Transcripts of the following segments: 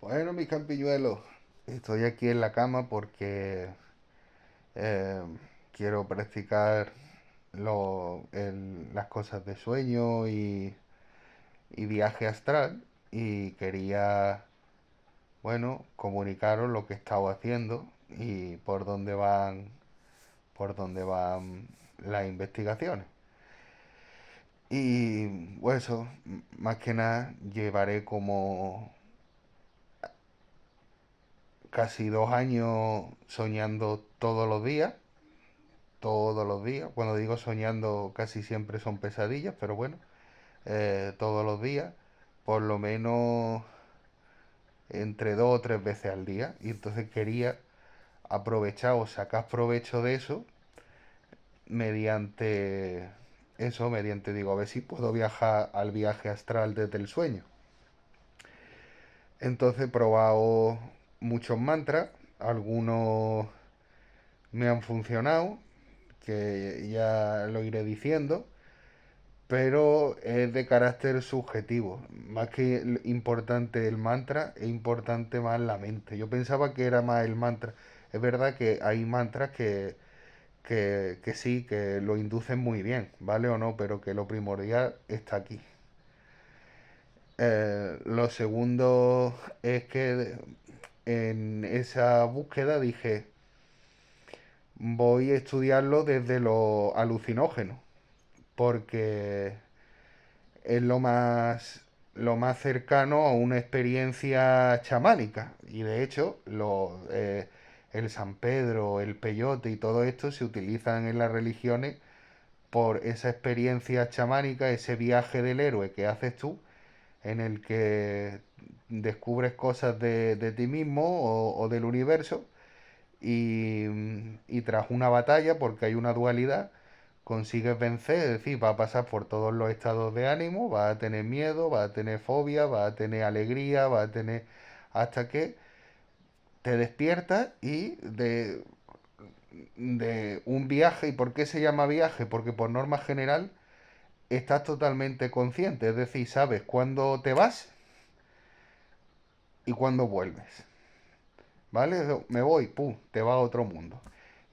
Bueno, mis campiñuelos, estoy aquí en la cama porque eh, quiero practicar las cosas de sueño y viaje astral y quería, bueno, comunicaros lo que he estado haciendo y por dónde van las investigaciones. Y pues eso, más que nada, llevaré como casi 2 años soñando todos los días. Cuando digo soñando, casi siempre son pesadillas, pero bueno, todos los días, por lo menos entre 2 o 3 veces al día. Y entonces quería aprovechar o sacar provecho de eso mediante digo, a ver si puedo viajar al viaje astral desde el sueño. Entonces he probado muchos mantras, algunos me han funcionado, que ya lo iré diciendo, pero es de carácter subjetivo. Más que importante el mantra, es importante más la mente. Yo pensaba que era más el mantra. Es verdad que hay mantras que sí, que lo inducen muy bien, ¿vale o no? Pero que lo primordial está aquí. Lo segundo es que en esa búsqueda dije, voy a estudiarlo desde lo alucinógeno, porque es lo más cercano a una experiencia chamánica. Y de hecho, el San Pedro, el peyote y todo esto se utilizan en las religiones por esa experiencia chamánica, ese viaje del héroe que haces tú, en el que descubres cosas de ti mismo o del universo y tras una batalla, porque hay una dualidad, consigues vencer, es decir, va a pasar por todos los estados de ánimo, va a tener miedo, va a tener fobia, va a tener alegría, va a tener hasta que te despiertas y de un viaje. ¿Y por qué se llama viaje? Porque por norma general estás totalmente consciente, es decir, sabes cuándo te vas y cuándo vuelves, ¿vale? Me voy, pum, te vas a otro mundo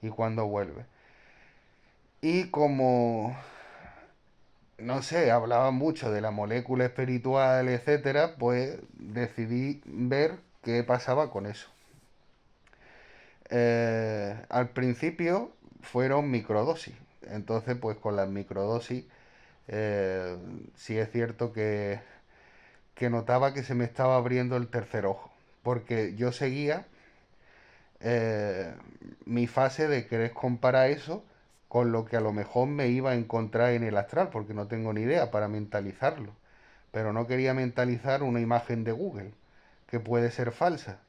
y cuándo vuelves. Y como no sé, hablaba mucho de la molécula espiritual, etcétera, pues decidí ver qué pasaba con eso. Al principio fueron microdosis, entonces pues con las microdosis eh, sí es cierto que notaba que se me estaba abriendo el tercer ojo, porque yo seguía eh, mi fase de querer comparar eso con lo que a lo mejor me iba a encontrar en el astral, porque no tengo ni idea para mentalizarlo. Pero no quería mentalizar una imagen de Google, que puede ser falsa.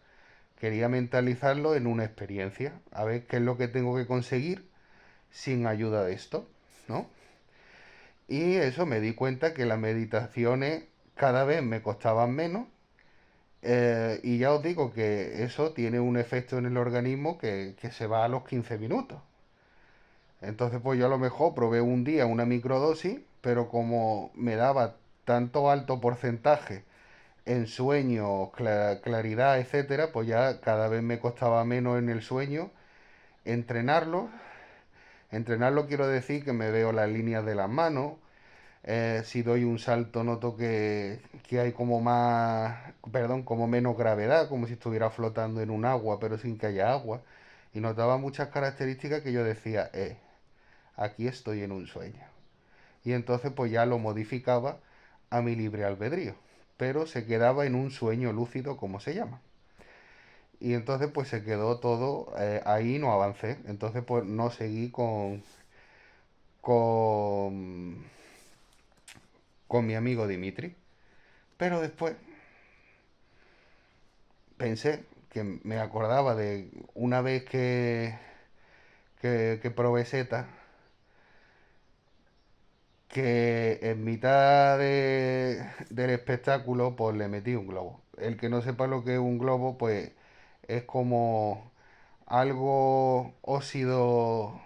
Quería mentalizarlo en una experiencia, a ver qué es lo que tengo que conseguir sin ayuda de esto, ¿no? Y eso me di cuenta que las meditaciones cada vez me costaban menos. Y ya os digo que eso tiene un efecto en el organismo que se va a los 15 minutos. Entonces, pues yo a lo mejor probé un día una microdosis, pero como me daba tanto alto porcentaje en sueño, claridad, etcétera, pues ya cada vez me costaba menos en el sueño entrenarlo. Entrenarlo quiero decir que me veo las líneas de las manos. Si doy un salto noto que hay como más, perdón, como menos gravedad, como si estuviera flotando en un agua, pero sin que haya agua. Y notaba muchas características que yo decía, aquí estoy en un sueño. Y entonces pues ya lo modificaba a mi libre albedrío, pero se quedaba en un sueño lúcido, como se llama. Y entonces pues se quedó todo ahí, no avancé. Entonces pues no seguí con, con mi amigo Dimitri. Pero después pensé que me acordaba de una vez que probé seta, que en mitad del espectáculo pues le metí un globo. El que no sepa lo que es un globo pues es como algo óxido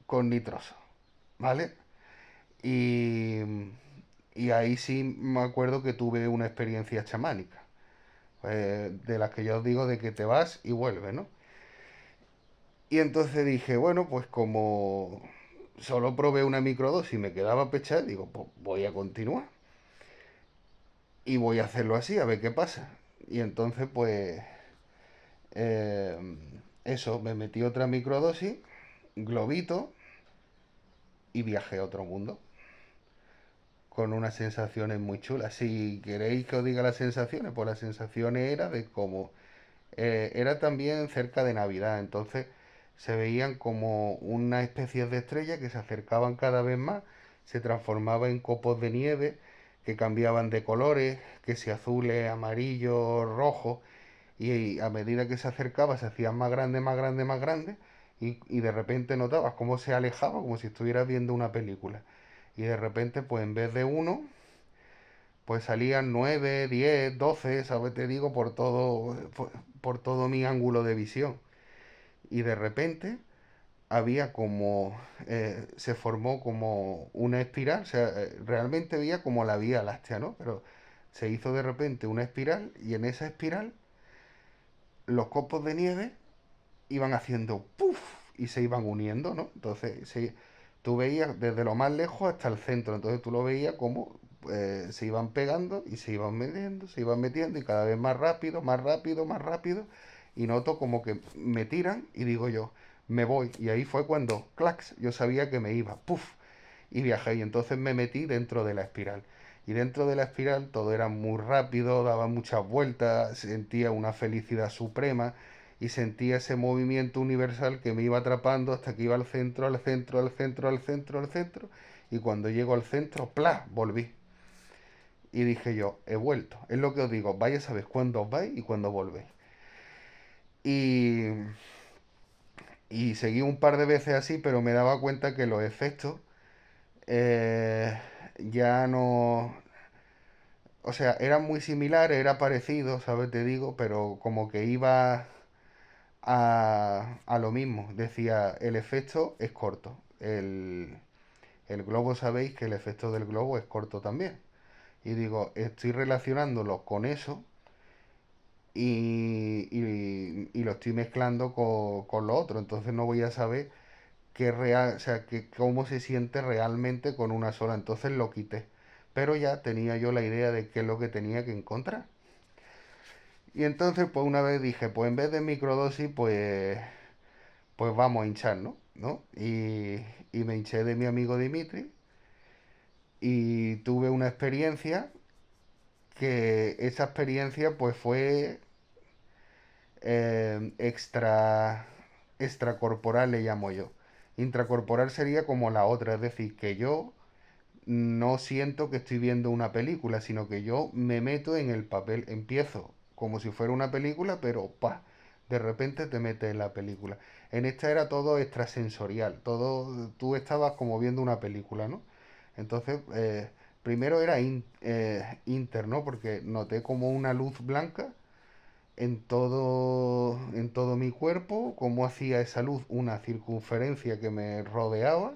con nitroso, ¿vale? Y, y ahí sí me acuerdo que tuve una experiencia chamánica. de las que yo os digo de que te vas y vuelves, ¿no? Y entonces dije, bueno, pues como solo probé una microdosis y me quedaba pechada, digo, pues voy a continuar y voy a hacerlo así, a ver qué pasa. Y entonces, pues, eh, eso, me metí otra microdosis, globito, y viajé a otro mundo con unas sensaciones muy chulas. Si queréis que os diga las sensaciones, pues las sensaciones era de como era también cerca de Navidad, entonces se veían como una especie de estrellas que se acercaban cada vez más, se transformaban en copos de nieve que cambiaban de colores, que si azules, amarillos, rojos, y a medida que se acercaba se hacían más grandes, más grandes, más grandes, y de repente notabas cómo se alejaba, como si estuvieras viendo una película. Y de repente, pues en vez de uno, pues salían 9, 10, 12, ¿sabes? Te digo, por todo mi ángulo de visión. Y de repente había como, se formó como una espiral, o sea, realmente veía como la Vía Láctea, ¿no? Pero se hizo de repente una espiral y en esa espiral los copos de nieve iban haciendo puff y se iban uniendo, ¿no? Entonces tú veías desde lo más lejos hasta el centro, entonces tú lo veías como se iban pegando y se iban metiendo y cada vez más rápido, más rápido, más rápido y noto como que me tiran y digo yo, me voy y ahí fue cuando, clax, yo sabía que me iba, puff, y viajé y entonces me metí dentro de la espiral. Y dentro de la espiral todo era muy rápido, daba muchas vueltas, sentía una felicidad suprema y sentía ese movimiento universal que me iba atrapando hasta que iba al centro, al centro, al centro, al centro, al centro. Y cuando llego al centro, ¡plá! Volví. Y dije yo, he vuelto. Es lo que os digo, vaya sabes cuándo os vais y cuándo volvéis. Y, y seguí un par de veces así, pero me daba cuenta que los efectos eh, ya no, o sea, era muy similar, era parecido, ¿sabes? Te digo, pero como que iba a lo mismo. Decía, el efecto es corto. El globo, sabéis que el efecto del globo es corto también. Y digo, estoy relacionándolo con eso y lo estoy mezclando con lo otro. Entonces no voy a saber qué real, o sea, cómo se siente realmente con una sola. Entonces lo quité. Pero ya tenía yo la idea de qué es lo que tenía que encontrar. Y entonces, pues una vez dije, pues en vez de microdosis, pues vamos a hinchar, ¿no? ¿No? Y me hinché de mi amigo Dimitri y tuve una experiencia que esa experiencia pues fue extra, extracorporal, le llamo yo. Intracorporal sería como la otra, es decir, que yo no siento que estoy viendo una película, sino que yo me meto en el papel, empiezo como si fuera una película, pero pa, de repente te metes en la película. En esta era todo extrasensorial, todo, tú estabas como viendo una película, ¿no? Entonces, primero era inter, ¿no? Porque noté como una luz blanca en todo mi cuerpo, cómo hacía esa luz una circunferencia que me rodeaba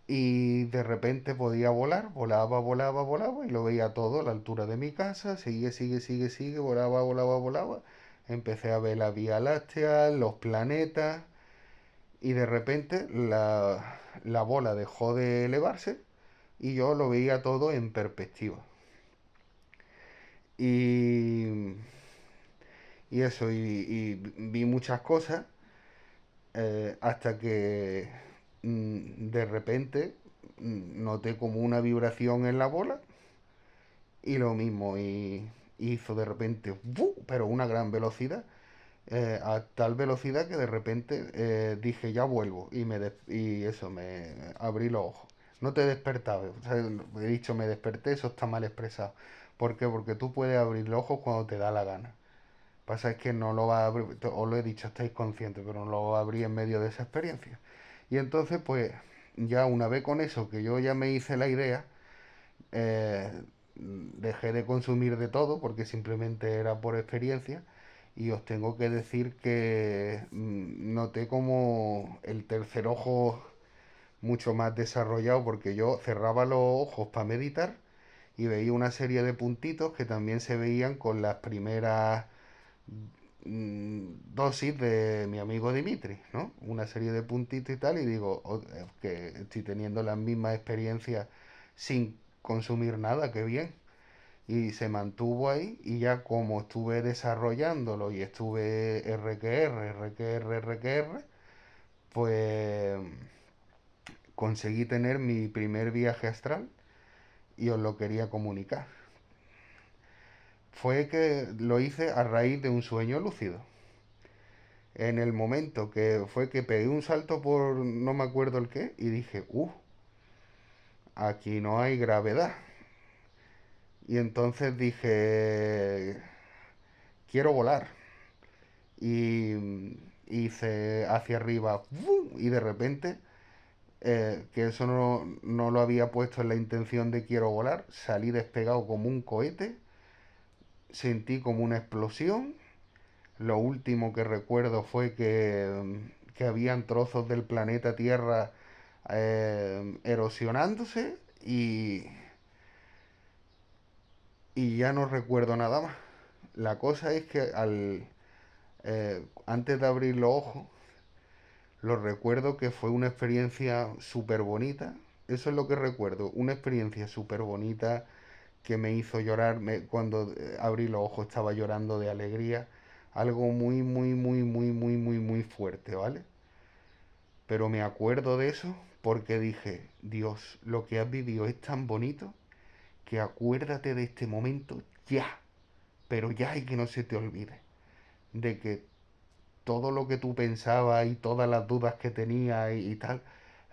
y de repente podía volar, volaba, volaba, volaba y lo veía todo a la altura de mi casa, sigue, sigue, sigue, sigue, volaba, volaba, volaba. Empecé a ver la Vía Láctea, los planetas y de repente la bola dejó de elevarse y yo lo veía todo en perspectiva. Y, y eso, y vi muchas cosas hasta que de repente noté como una vibración en la bola y lo mismo, y hizo de repente, ¡bu! Pero una gran velocidad, a tal velocidad que de repente dije ya vuelvo y eso, me abrí los ojos. No te despertaba, o sea, he dicho me desperté, eso está mal expresado. ¿Por qué? Porque tú puedes abrir los ojos cuando te da la gana. Pasa es que no lo va a abrir, os lo he dicho, estáis conscientes, pero no lo va a abrir en medio de esa experiencia. Y entonces, pues, ya una vez con eso, que yo ya me hice la idea, eh, dejé de consumir de todo porque simplemente era por experiencia. Y os tengo que decir que noté como el tercer ojo mucho más desarrollado porque yo cerraba los ojos para meditar y veía una serie de puntitos que también se veían con las primeras dosis de mi amigo Dimitri, ¿no? Una serie de puntitos y tal, y digo, "Oh, que estoy teniendo las mismas experiencias sin consumir nada, qué bien". Y se mantuvo ahí y ya como estuve desarrollándolo y estuve RQR, RQR, RQR, pues conseguí tener mi primer viaje astral y os lo quería comunicar. Fue que lo hice a raíz de un sueño lúcido. En el momento que fue que pegué un salto por no me acuerdo el qué y dije, aquí no hay gravedad. Y entonces dije, quiero volar. Y hice hacia arriba ¡vum! Y de repente, que eso no lo había puesto en la intención de quiero volar, salí despegado como un cohete, sentí como una explosión. Lo último que recuerdo fue que habían trozos del planeta Tierra erosionándose y ya no recuerdo nada más. La cosa es que antes de abrir los ojos, lo recuerdo que fue una experiencia súper bonita. Eso es lo que recuerdo, una experiencia súper bonita que me hizo llorar. Cuando abrí los ojos estaba llorando de alegría. Algo muy, muy, muy, muy, muy, muy, muy fuerte, ¿vale? Pero me acuerdo de eso porque dije, Dios, lo que has vivido es tan bonito que acuérdate de este momento ya, pero ya y que no se te olvide de que todo lo que tú pensabas y todas las dudas que tenías y tal,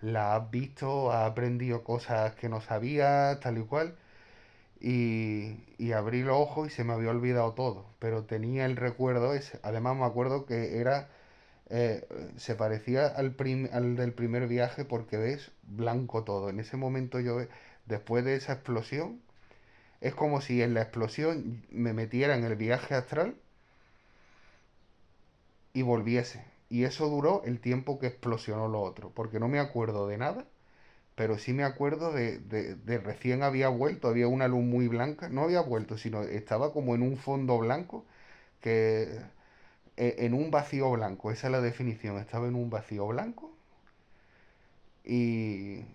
las has visto, has aprendido cosas que no sabías, tal y cual, y abrí los ojos y se me había olvidado todo, pero tenía el recuerdo ese. Además me acuerdo que eh, se parecía al del primer viaje porque ves blanco todo. En ese momento después de esa explosión, es como si en la explosión me metiera en el viaje astral y volviese. Y eso duró el tiempo que explosionó lo otro, porque no me acuerdo de nada, pero sí me acuerdo de recién había vuelto, había una luz muy blanca, no había vuelto, sino estaba como en un fondo blanco, que en un vacío blanco, esa es la definición, estaba en un vacío blanco y,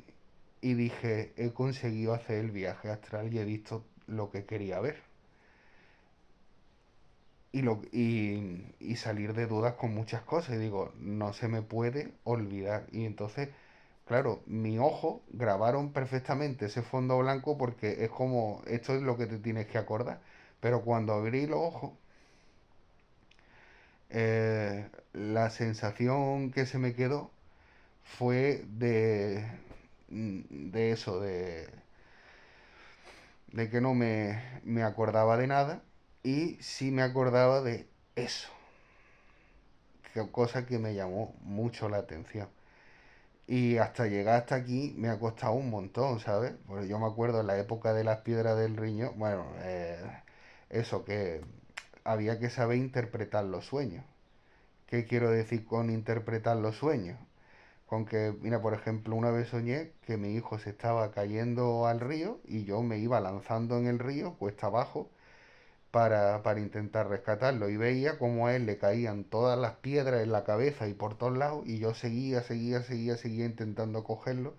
y dije, he conseguido hacer el viaje astral y he visto lo que quería ver. Y salir de dudas con muchas cosas. Y digo, no se me puede olvidar. Y entonces, claro, mi ojo grabaron perfectamente ese fondo blanco porque es como, esto es lo que te tienes que acordar. Pero cuando abrí los ojos, la sensación que se me quedó fue de eso, de que no me acordaba de nada y sí me acordaba de eso, cosa que me llamó mucho la atención. Y hasta llegar hasta aquí me ha costado un montón, ¿sabes? Porque yo me acuerdo en la época de las piedras del riñón, bueno, eso, que había que saber interpretar los sueños. ¿Qué quiero decir con interpretar los sueños? Con que, mira, por ejemplo, una vez soñé que mi hijo se estaba cayendo al río y yo me iba lanzando en el río, cuesta abajo, para intentar rescatarlo. Y veía como a él le caían todas las piedras en la cabeza y por todos lados, y yo seguía intentando cogerlo.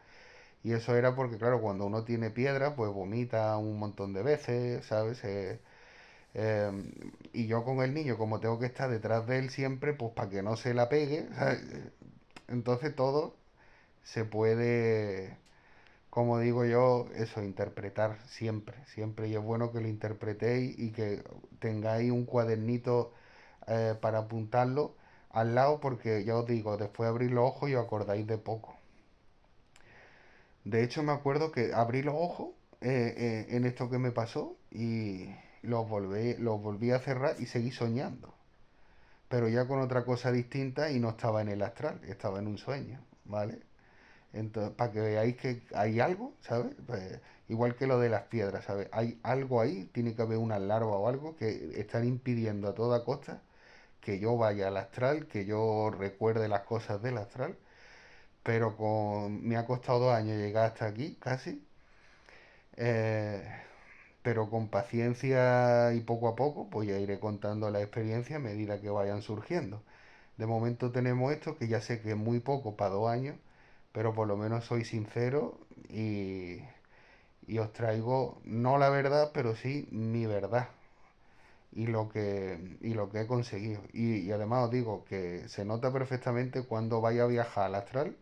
Y eso era porque, claro, cuando uno tiene piedra, pues vomita un montón de veces, ¿sabes? Eh, y yo con el niño, como tengo que estar detrás de él siempre, pues para que no se la pegue, ¿sabes? Entonces todo se puede, como digo yo, eso, interpretar siempre, siempre. Y es bueno que lo interpretéis y que tengáis un cuadernito para apuntarlo al lado, porque ya os digo, después de abrir los ojos y os acordáis de poco. De hecho, me acuerdo que abrí los ojos en esto que me pasó y los volví a cerrar y seguí soñando. Pero ya con otra cosa distinta y no estaba en el astral, estaba en un sueño, ¿vale? Entonces, para que veáis que hay algo, ¿sabes? Pues, igual que lo de las piedras, ¿sabes? Hay algo ahí, tiene que haber una larva o algo que están impidiendo a toda costa que yo vaya al astral, que yo recuerde las cosas del astral, pero me ha costado 2 años llegar hasta aquí, casi. Eh, pero con paciencia y poco a poco, pues ya iré contando la experiencia a medida que vayan surgiendo. De momento tenemos esto, que ya sé que es muy poco para 2 años, pero por lo menos soy sincero y os traigo no la verdad, pero sí mi verdad y lo que he conseguido. Y además os digo que se nota perfectamente cuando vaya a viajar al astral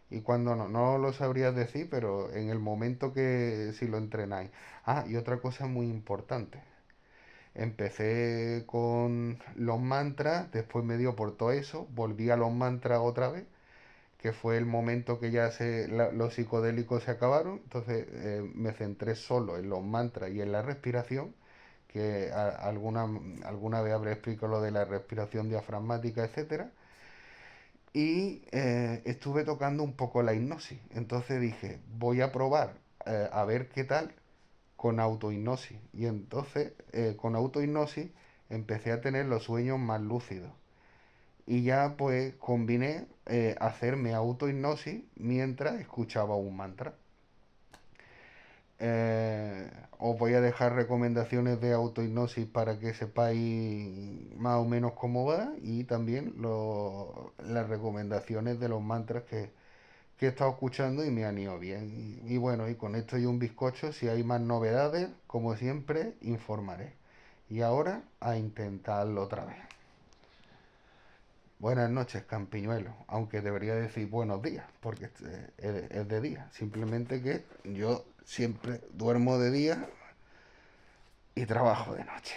y cuando no. No lo sabrías decir, pero en el momento que si lo entrenáis. Ah, y otra cosa muy importante. Empecé con los mantras, después me dio por todo eso, volví a los mantras otra vez, que fue el momento que ya los psicodélicos se acabaron, entonces me centré solo en los mantras y en la respiración, que alguna vez habré explicado lo de la respiración diafragmática, etcétera. Y estuve tocando un poco la hipnosis. Entonces dije, voy a probar a ver qué tal con autohipnosis. Y entonces con autohipnosis empecé a tener los sueños más lúcidos. Y ya pues combiné hacerme autohipnosis mientras escuchaba un mantra. Os voy a dejar recomendaciones de autohipnosis para que sepáis más o menos cómo va y también las recomendaciones de los mantras que he estado escuchando y me han ido bien. Y bueno, y con esto y un bizcocho, si hay más novedades, como siempre, informaré. Y ahora a intentarlo otra vez. Buenas noches, campiñuelo. Aunque debería decir buenos días, porque es de día. Simplemente que yo siempre duermo de día y trabajo de noche.